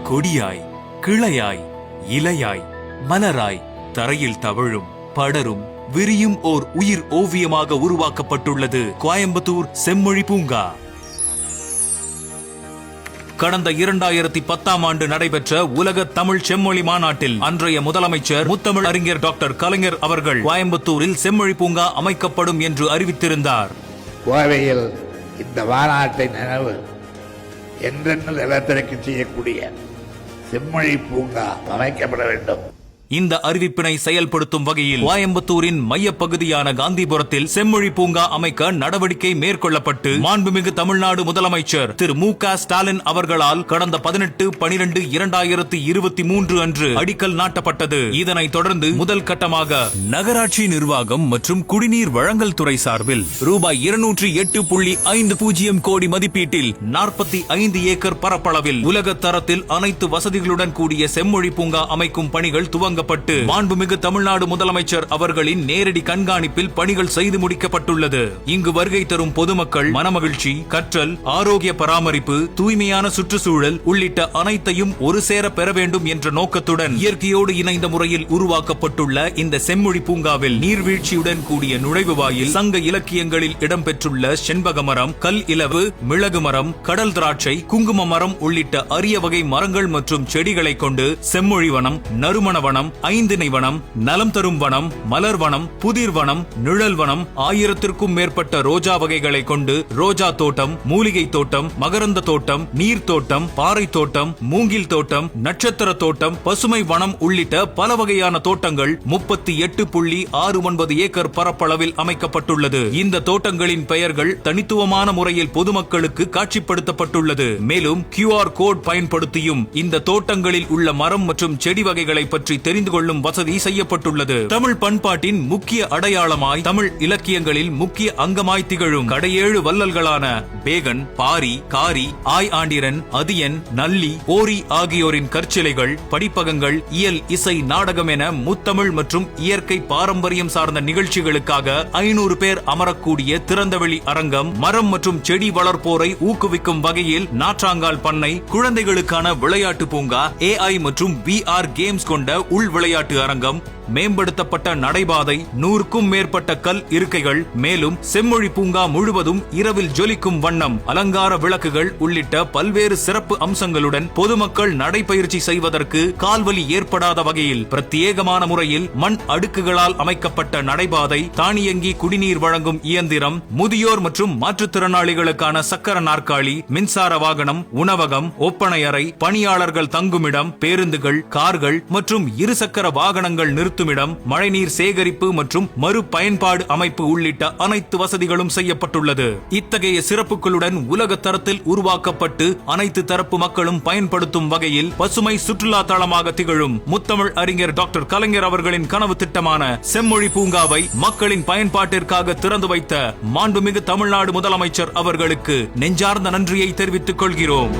கொடியாய், கிளையாய், இலையாய், மலராய், தரையில் தவழும், படரும், விரியும் ஓர் உயிர் ஓவியமாக உருவாக்கப்பட்டுள்ளது கோயம்புத்தூர் செம்மொழி பூங்கா. கடந்த 2010ஆம் ஆண்டு நடைபெற்ற உலக தமிழ் செம்மொழி மாநாட்டில் அன்றைய முதலமைச்சர் முத்தமிழ் அறிஞர் டாக்டர் கலைஞர் அவர்கள் கோயம்புத்தூரில் செம்மொழி பூங்கா அமைக்கப்படும் என்று அறிவித்திருந்தார். கோவையில் இந்த மாநாட்டை நினைவு என்றென்று நிலத்திற்கு செய்யக்கூடிய செம்மொழி பூங்கா அமைக்கப்பட வேண்டும். இந்த அறிவிப்பினை செயல்படுத்தும் வகையில் கோயம்புத்தூரின் மையப்பகுதியான காந்திபுரத்தில் செம்மொழி பூங்கா அமைக்க நடவடிக்கை மேற்கொள்ளப்பட்டு மாண்புமிகு தமிழ்நாடு முதலமைச்சர் திரு மு.க. ஸ்டாலின் அவர்களால் கடந்த 18/12/2023 அன்று அடிக்கல் நாட்டப்பட்டது. இதனைத் தொடர்ந்து முதல் கட்டமாக நகராட்சி நிர்வாகம் மற்றும் குடிநீர் வழங்கல் துறை சார்பில் ரூபாய் 208.50 கோடி மதிப்பீட்டில் 45 ஏக்கர் பரப்பளவில் உலக தரத்தில் அனைத்து வசதிகளுடன் கூடிய செம்மொழி பூங்கா அமைக்கும் பணிகள் துவங்க மாண்புமிகு தமிழ்நாடு முதலமைச்சர் அவர்களின் நேரடி கண்காணிப்பில் பணிகள் செய்து முடிக்கப்பட்டுள்ளது. இங்கு வருகை தரும் பொதுமக்கள் மனமகிழ்ச்சி, கற்றல், ஆரோக்கிய பராமரிப்பு, தூய்மையான சுற்றுச்சூழல் உள்ளிட்ட அனைத்தையும் ஒரு சேர பெற வேண்டும் என்ற நோக்கத்துடன் இயற்கையோடு இணைந்த முறையில் உருவாக்கப்பட்டுள்ள இந்த செம்மொழி பூங்காவில் நீர்வீழ்ச்சியுடன் கூடிய நுழைவு வாயில், சங்க இலக்கியங்களில் இடம்பெற்றுள்ள செண்பக மரம், கல் இலவு, மிளகு மரம், கடல் திராட்சை, குங்கும மரம் உள்ளிட்ட அரிய வகை மரங்கள் மற்றும் செடிகளை கொண்டு செம்மொழி வனம், நறுமண வனம், ஐந்திணை வனம், நலம் தரும் வனம், மலர் வனம், புதிர் வனம், நிழல் வனம், 1000ற்கும் மேற்பட்ட ரோஜா வகைகளை கொண்டு ரோஜா தோட்டம், மூலிகை தோட்டம், மகரந்த தோட்டம், நீர் தோட்டம், பாறை தோட்டம், மூங்கில் தோட்டம், நட்சத்திர தோட்டம், பசுமை வனம் உள்ளிட்ட பல வகையான தோட்டங்கள் 38.69 ஏக்கர் பரப்பளவில் அமைக்கப்பட்டுள்ளது. இந்த தோட்டங்களின் பெயர்கள் தனித்துவமான முறையில் பொதுமக்களுக்கு காட்சிப்படுத்தப்பட்டுள்ளது. மேலும் QR கோட் பயன்படுத்தியும் இந்த தோட்டங்களில் உள்ள மரம் மற்றும் செடி வகைகளை பற்றி தெரிந்து கொள்ளும் வசதி செய்யப்பட்டுள்ளது. தமிழ் பண்பாட்டின் முக்கிய அடையாளமாய், தமிழ் இலக்கியங்களில் முக்கிய அங்கமாய் திகழும் கடையேழு வள்ளல்களான பேகன், பாரி, காரி, ஆய் ஆண்டிரன், அதியன், நல்லி, ஓரி ஆகியோரின் கற்சிலைகள், படிப்பகங்கள், இயல், இசை, நாடகம் என முத்தமிழ் மற்றும் இயற்கை பாரம்பரியம் சார்ந்த நிகழ்ச்சிகளுக்காக 500 பேர் அமரக்கூடிய திறந்தவெளி அரங்கம், மரம் மற்றும் செடி வளர்ப்போரை ஊக்குவிக்கும் வகையில் நாற்றாங்கால் பண்ணை, குழந்தைகளுக்கான விளையாட்டு பூங்கா, AI மற்றும் VR கேம்ஸ் கொண்ட உள் விளையாட்டு அரங்கம், மேம்படுத்தப்பட்ட நடைபாதை, 100க்கும் மேற்பட்ட கல் இருக்கைகள், மேலும் செம்மொழி பூங்கா முழுவதும் இரவில் ஜொலிக்கும் வண்ணம் அலங்கார விளக்குகள் உள்ளிட்ட பல்வேறு சிறப்பு அம்சங்களுடன் பொதுமக்கள் நடைபயிற்சி செய்வதற்கு கால்வலி ஏற்படாத வகையில் பிரத்யேகமான முறையில் மண் அடுக்குகளால் அமைக்கப்பட்ட நடைபாதை, தானியங்கி குடிநீர் வழங்கும் இயந்திரம், முதியோர் மற்றும் மாற்றுத்திறனாளிகளுக்கான சக்கர நாற்காலி, மின்சார வாகனம், உணவகம், ஒப்பனை அறை, பணியாளர்கள் தங்குமிடம், பேருந்துகள், கார்கள் மற்றும் இருசக்கர வாகனங்கள் நிறுத்துமிடம், மழைநீர் சேகரிப்பு மற்றும் மறு பயன்பாடு அமைப்பு உள்ளிட்ட அனைத்து வசதிகளும் செய்யப்பட்டுள்ளது. இத்தகைய சிறப்புகளுடன் உலக தரத்தில் உருவாக்கப்பட்டு அனைத்து தரப்பு மக்களும் பயன்படுத்தும் வகையில் பசுமை சுற்றுலா தளமாக திகழும் முத்தமிழ் அறிஞர் டாக்டர் கலைஞர் அவர்களின் கனவு திட்டமான செம்மொழி பூங்காவை மக்களின் பயன்பாட்டிற்காக திறந்து வைத்த மாண்புமிகு தமிழ்நாடு முதலமைச்சர் அவர்களுக்கு நெஞ்சார்ந்த நன்றியை தெரிவித்துக் கொள்கிறோம்.